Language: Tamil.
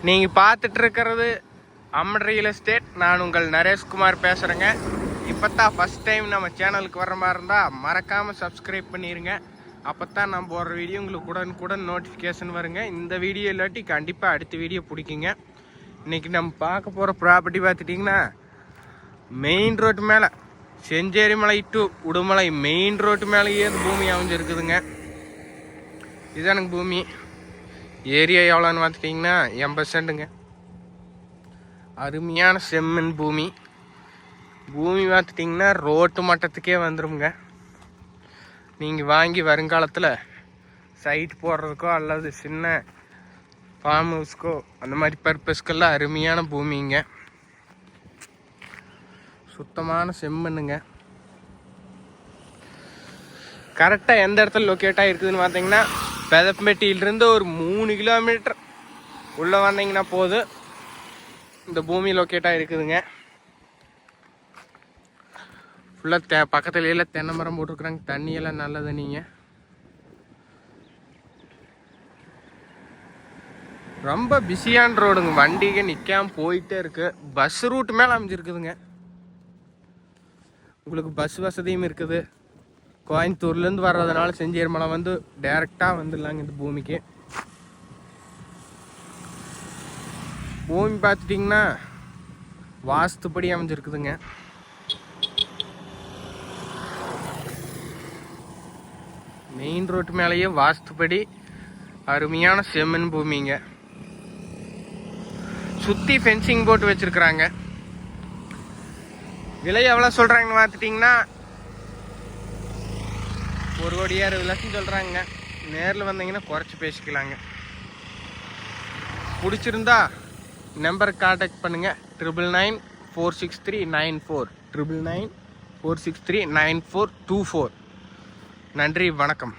நீங்கள் பார்த்துட்டு இருக்கிறது அம்மன் ரியல் எஸ்டேட். நான் உங்கள் நரேஷ்குமார் பேசுகிறேங்க. இப்போ தான் ஃபஸ்ட் டைம் நம்ம சேனலுக்கு வர மாதிரி இருந்தால் மறக்காமல் சப்ஸ்கிரைப் பண்ணிடுங்க. அப்போ தான் நான் போடுற வீடியோ உங்களுக்கு உடனுக்குடன் நோட்டிஃபிகேஷன் வருங்க. இந்த வீடியோ இல்லாட்டி கண்டிப்பாக அடுத்த வீடியோ பிடிக்குங்க. இன்றைக்கி நம்ம பார்க்க போகிற ப்ராப்பர்ட்டி பார்த்துட்டிங்கன்னா மெயின் ரோட்டு மேலே Chencherimalai to Udumalai main road மேலேயே அந்த பூமி அமைஞ்சிருக்குதுங்க. இதுதான் எனக்கு பூமி. ஏரியா எவ்வளோன்னு பார்த்துட்டிங்கன்னா 80 சென்ட்டுங்க. அருமையான செம்மண் பூமி. பூமி பார்த்துட்டிங்கன்னா ரோட்டு மட்டத்துக்கே வந்துடுங்க. நீங்கள் வாங்கி வருங்காலத்தில் சைட் போடுறதுக்கோ அல்லது சின்ன ஃபார்ம் ஹவுஸ்க்கோ அந்த மாதிரி பர்பஸ்க்கெல்லாம் அருமையான பூமிங்க. சுத்தமான செம்மண்ணுங்க. கரெக்டாக எந்த இடத்துல லொக்கேட் ஆகிருக்குதுன்னு பார்த்தீங்கன்னா பெதப்பம்பட்டியிலிருந்து ஒரு 3 கிலோமீட்டர் உள்ளே வந்தீங்கன்னா போதும் இந்த பூமி லொக்கேட் ஆகிருக்குதுங்க. ஃபுல்லாக பக்கத்துலையெல்லாம் தென்னை மரம் போட்டிருக்குறாங்க. தண்ணியெல்லாம் நல்லது. நீங்கள் ரொம்ப பிஸியான ரோடுங்க. வண்டிங்க நிற்காம போயிட்டே இருக்கு. பஸ் ரூட் மேலே அமைஞ்சிருக்குதுங்க. உங்களுக்கு பஸ் வசதியும் இருக்குது. கோயம்புத்தூர்லேருந்து வர்றதுனால செஞ்சேரிமலை வந்து டைரெக்டாக வந்துடலாங்க இந்த பூமிக்கு. பூமி பார்த்துட்டிங்கன்னா வாஸ்துப்படி அமைஞ்சிருக்குதுங்க. மெயின் ரோட்டு மேலேயே வாஸ்துப்படி அருமையான செம்மண் பூமிங்க. சுற்றி ஃபென்சிங் போட்டு வச்சுருக்குறாங்க. விலை எவ்வளோ சொல்கிறாங்கன்னு பார்த்துட்டிங்கன்னா 1,60,00,000 சொல்கிறாங்க. நேரில் வந்தீங்கன்னா குறைச்சி பேசிக்கலாங்க. பிடிச்சிருந்தா நம்பருக்கு கான்டாக்ட் பண்ணுங்கள். 99946394 9994639424. நன்றி, வணக்கம்.